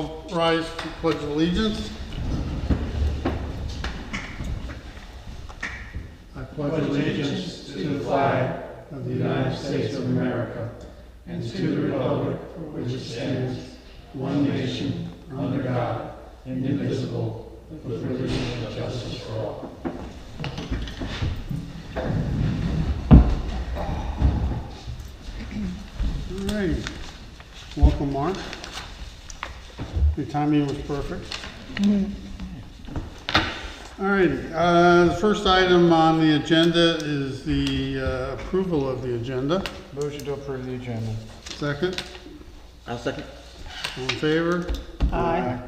all rise for pledge of allegiance. I pledge allegiance to the flag of the United States of America and to the republic for which it stands, one nation, under God, indivisible, with liberty and justice for all. All right. Welcome, Mark. Your timing was perfect. All right. The first item on the agenda is the approval of the agenda. Motion to approve the agenda. Second. I'll second. All in favor? Aye.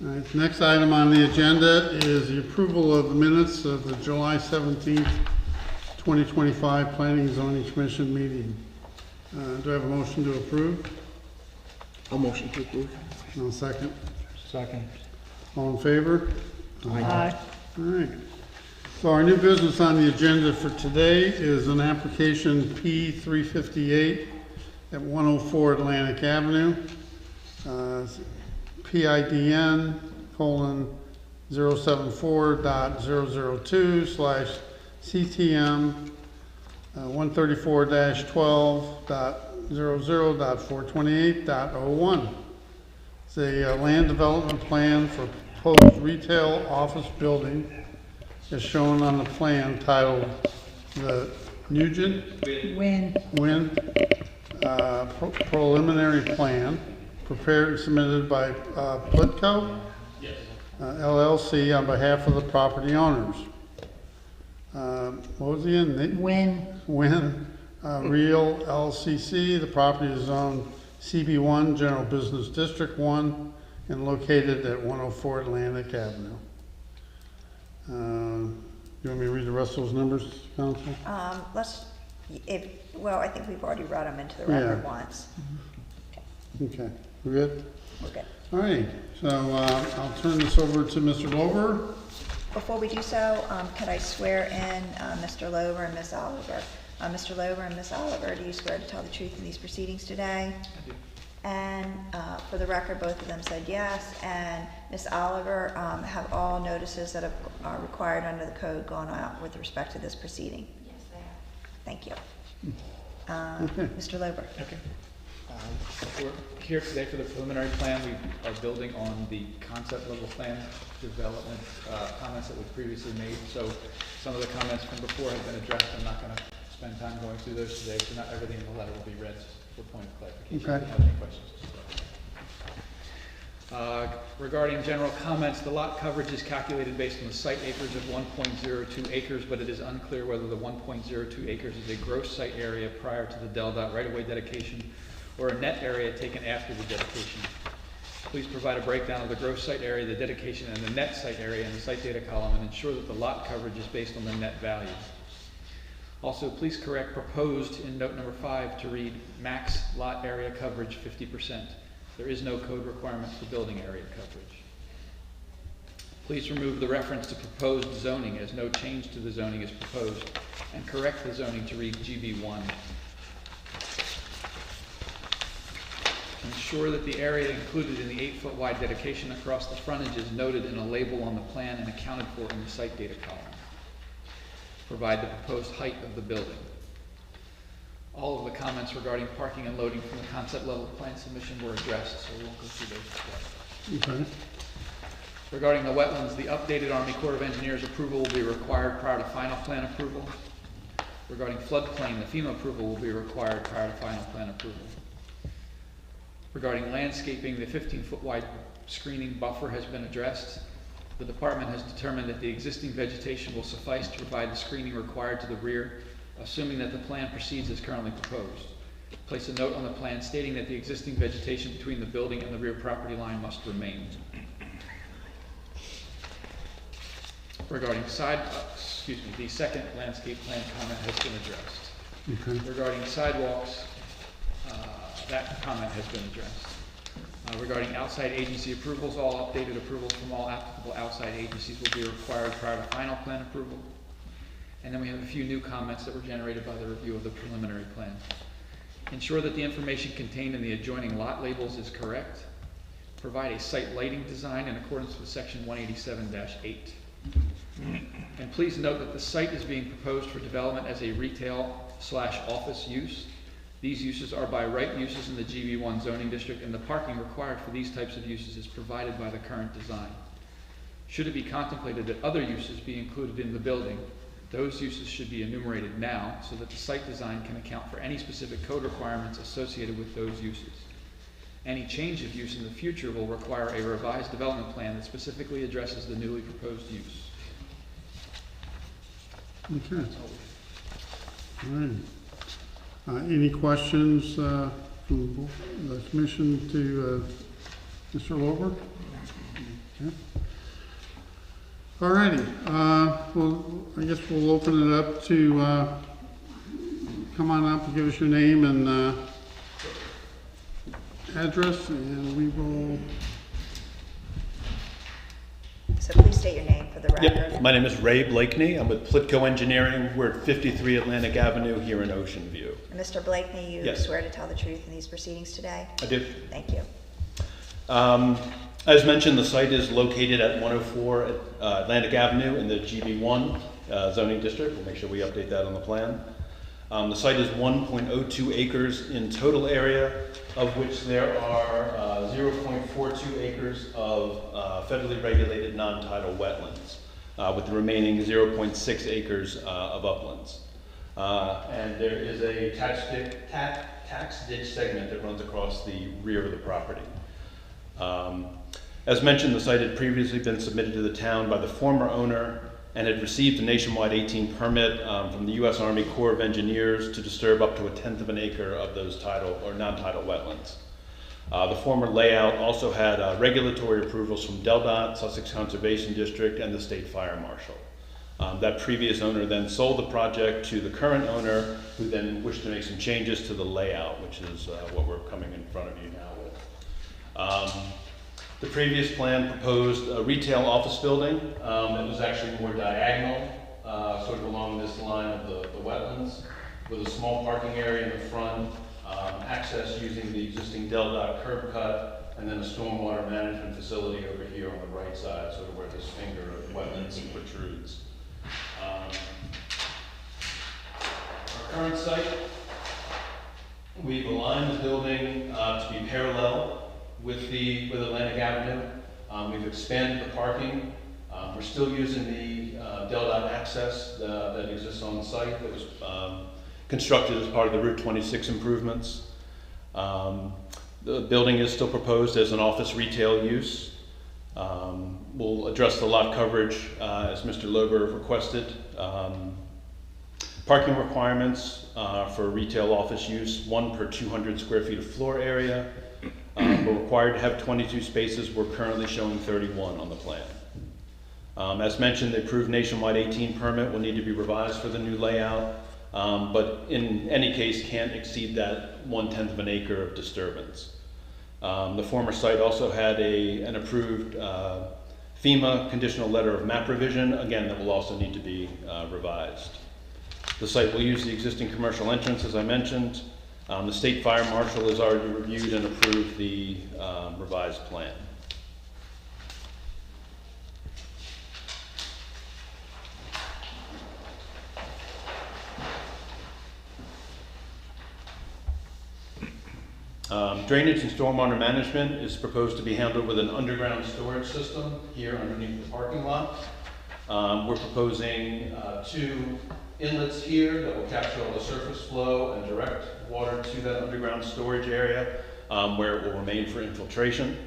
All right. Next item on the agenda is the approval of the minutes of the July 17th, 2025 Planning and Zoning Commission meeting. Do I have a motion to approve? I'll motion to approve. No, second. Second. All in favor? Aye. All right. So our new business on the agenda for today is an application P358 at 104 Atlantic Avenue. PIDN :074.002/CTM 134-12.00.428.01. It's a land development plan for proposed retail office building as shown on the plan titled the Nugent Wynn Preliminary Plan, prepared and submitted by Plitco LLC on behalf of the property owners. What was the end? Wynn Real LCC. The property is zoned CB1, General Business District 1, and located at 104 Atlantic Avenue. You want me to read the rest of those numbers, Council? Well, I think we've already read them into the record once. Okay, we're good? We're good. All right, so I'll turn this over to Mr. Lover. Before we do so, could I swear in Mr. Lover and Ms. Oliver? Mr. Lover and Ms. Oliver, do you swear to tell the truth in these proceedings today? I do. And for the record, both of them said yes. And Ms. Oliver, have all notices that are required under the code gone out with respect to this proceeding? Yes, they are. Thank you. Okay. Mr. Lober. Okay. We're here today for the preliminary plan. We are building on the concept level plan development comments that we previously made. So some of the comments from before have been addressed. I'm not going to spend time going through those today, so not everything in the letter will be read for point of clarification. Okay. If you have any questions. Regarding general comments, the lot coverage is calculated based on the site acres of 1.02 acres, but it is unclear whether the 1.02 acres is a gross site area prior to the DelDOT right-of-way dedication or a net area taken after the dedication. Please provide a breakdown of the gross site area, the dedication, and the net site area in the site data column, and ensure that the lot coverage is based on the net value. Also, please correct proposed in note number 5 to read max lot area coverage 50%. There is no code requirement for building area coverage. Please remove the reference to proposed zoning, as no change to the zoning is proposed, and correct the zoning to read GB1. Ensure that the area included in the 8-foot wide dedication across the frontage is noted in a label on the plan and accounted for in the site data column. Provide the proposed height of the building. All of the comments regarding parking and loading from the concept level plan submission were addressed, so we won't go through those today. Okay. Regarding the wetlands, the updated Army Corps of Engineers approval will be required prior to final plan approval. Regarding floodplain, the FEMA approval will be required prior to final plan approval. Regarding landscaping, the 15-foot wide screening buffer has been addressed. The department has determined that the existing vegetation will suffice to provide the screening required to the rear, assuming that the plan proceeds as currently proposed. Place a note on the plan stating that the existing vegetation between the building and the rear property line must remain. Regarding the second landscape plan comment has been addressed. Okay. Regarding sidewalks, that comment has been addressed. Regarding outside agency approvals, all updated approvals from all applicable outside agencies will be required prior to final plan approval. And then we have a few new comments that were generated by the review of the preliminary plan. Ensure that the information contained in the adjoining lot labels is correct. provide a site lighting design in accordance with section 187-8. And please note that the site is being proposed for development as a retail/office use. These uses are by right uses in the GB1 zoning district, and the parking required for these types of uses is provided by the current design. Should it be contemplated that other uses be included in the building, those uses should be enumerated now so that the site design can account for any specific code requirements associated with those uses. Any change of use in the future will require a revised development plan that specifically addresses the newly proposed use. Okay. All right. Any questions from the commission to Mr. Lober? Okay. All righty. Well, I guess we'll open it up to come on up and give us your name and address, and we will. So please state your name for the record. Yep, my name is Ray Blakeney. I'm with Plitco Engineering. We're at 53 Atlantic Avenue here in Ocean View. And Mr. Blakeney, you Yes. swear to tell the truth in these proceedings today? I do. Thank you. As mentioned, the site is located at 104 Atlantic Avenue in the GB1 zoning district. We'll make sure we update that on the plan. The site is 1.02 acres in total area, of which there are 0.42 acres of federally regulated non-tidal wetlands, with the remaining 0.6 acres of uplands. And there is a tax ditch segment that runs across the rear of the property. As mentioned, the site had previously been submitted to the town by the former owner and had received a nationwide 18 permit from the U.S. Army Corps of Engineers to disturb up to 1/10 of an acre of those tidal or non-tidal wetlands. The former layout also had regulatory approvals from DelDOT, Sussex Conservation District, and the State Fire Marshal. That previous owner then sold the project to the current owner, who then wished to make some changes to the layout, which is what we're coming in front of you now with. The previous plan proposed a retail office building that was actually more diagonal, sort of along this line of the wetlands, with a small parking area in the front, access using the existing DelDOT curb cut, and then a stormwater management facility over here on the right side, sort of where this finger of wetlands protrudes. Our current site, we've aligned the building to be parallel with Atlantic Avenue. We've expanded the parking. We're still using the DelDOT access that exists on the site that was constructed as part of the Route 26 improvements. The building is still proposed as an office retail use. We'll address the lot coverage as Mr. Lober requested. Parking requirements for retail office use, 1 per 200 square feet of floor area. We're required to have 22 spaces. We're currently showing 31 on the plan. As mentioned, the approved nationwide 18 permit will need to be revised for the new layout, but in any case can't exceed that 1/10 of an acre of disturbance. The former site also had an approved FEMA conditional letter of map revision, again, that will also need to be revised. The site will use the existing commercial entrance, as I mentioned. The State Fire Marshal has already reviewed and approved the revised plan. Drainage and stormwater management is proposed to be handled with an underground storage system here underneath the parking lot. We're proposing 2 inlets here that will capture all the surface flow and direct water to that underground storage area where it will remain for infiltration.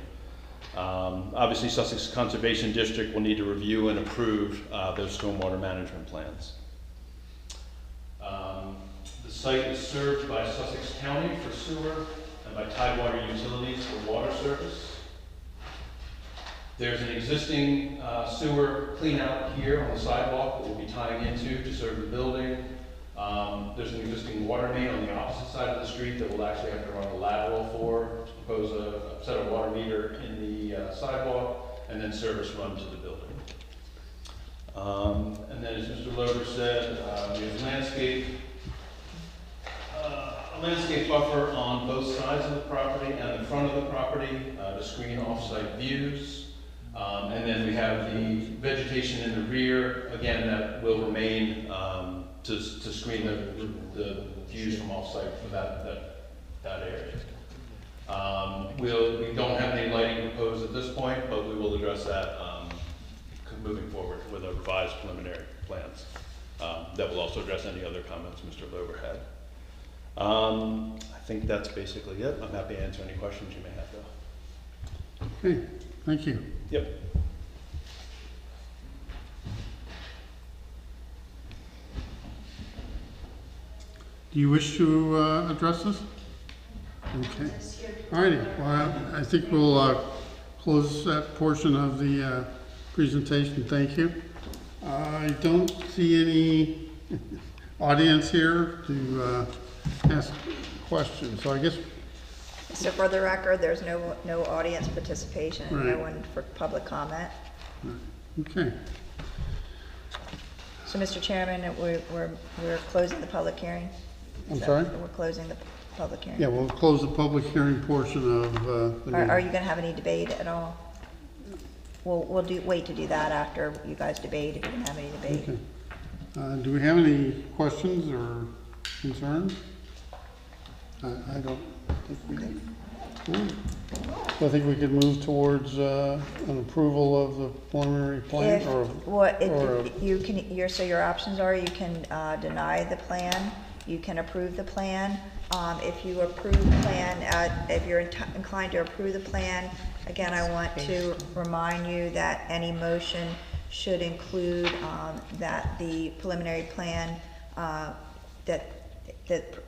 Obviously, Sussex Conservation District will need to review and approve those stormwater management plans. The site is served by Sussex County for sewer and by Tidewater Utilities for water service. There's an existing sewer cleanout here on the sidewalk that we'll be tying into to serve the building. There's an existing water main on the opposite side of the street that we'll actually have to run a lateral for to propose a set of water meter in the sidewalk and then service run to the building. And then as Mr. Lober said, we have landscape landscape buffer on both sides of the property and the front of the property to screen off-site views. And then we have the vegetation in the rear, again, that will remain to screen the views from off-site for that area. We don't have any lighting proposed at this point, but we will address that moving forward with a revised preliminary plans. That will also address any other comments Mr. Lober had. I think that's basically it. I'm happy to answer any questions you may have, though. Okay, thank you. Yep. Do you wish to address this? Okay. All righty, well, I think we'll close that portion of the presentation. Thank you. I don't see any audience here to ask questions, so I guess, So for the record, there's no audience participation and no Right. one for public comment. okay. So, Mr. Chairman, we're closing the public hearing? I'm So sorry? We're closing the public hearing? Yeah, we'll close the public hearing portion of the Are meeting. you gonna have any debate at all? We'll wait to do that after you guys debate, if you're gonna have any debate. Okay. Do we have any questions or concerns? I don't think we do. Cool. So I think we could move towards an approval of the preliminary plan, If, or, what, or- you can, so your options are, you can deny the plan, you can approve the plan. If you approve the plan, if you're inclined to approve the plan, again, I want to remind you that any motion should include that the preliminary plan, that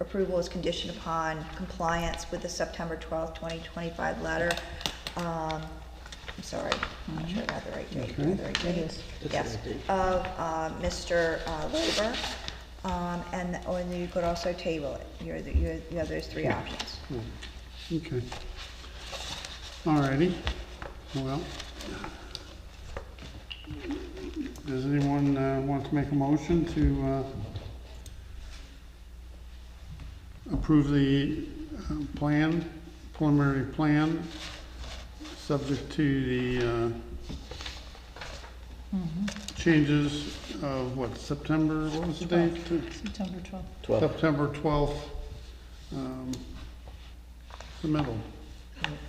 approval is conditioned upon compliance with the September 12th, 2025 letter. I'm sorry, I'm not sure I got the right date. Do I have the right date? Yes, of Mr. Lober. And then you could also table it. You have those three options. okay. All righty, well. Does anyone want to make a motion to approve the plan, preliminary plan, subject to the changes of what, September, what was the date? September 12th. 12. September 12th, submittal.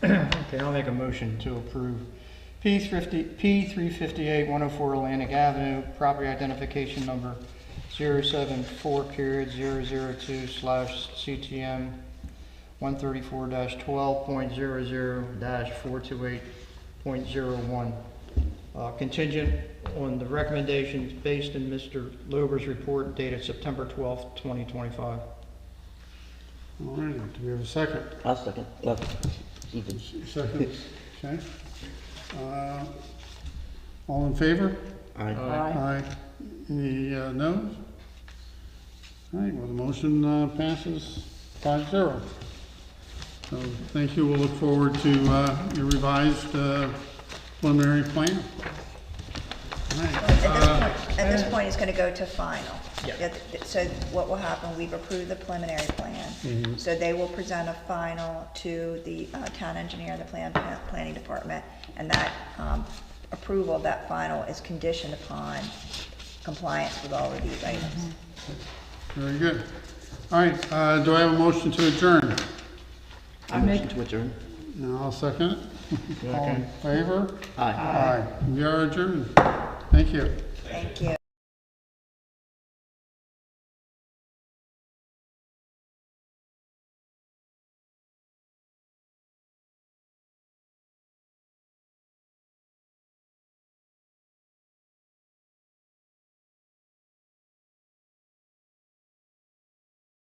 Okay, I'll make a motion to approve P358 104 Atlantic Avenue, property identification number 074-002/CTM 134-12.00-428.01. Contingent on the recommendations based in Mr. Lober's report dated September 12th, 2025. All righty, do we have a second? I'll second. Ethan. Second, okay. All in favor? Aye. Aye. Any noes? All right, well, the motion passes 5-0. So thank you, we'll look forward to your revised preliminary plan. All right. At this point, it's gonna go to final. So what will happen, we've approved the preliminary plan. So they will present a final to the town engineer and the planning department. And that approval of that final is conditioned upon compliance with all of these items. Very good. All right, do I have a motion to adjourn? Motion to adjourn. And I'll second it. All in favor? Aye. Aye. We are adjourned. Thank you. Thank you.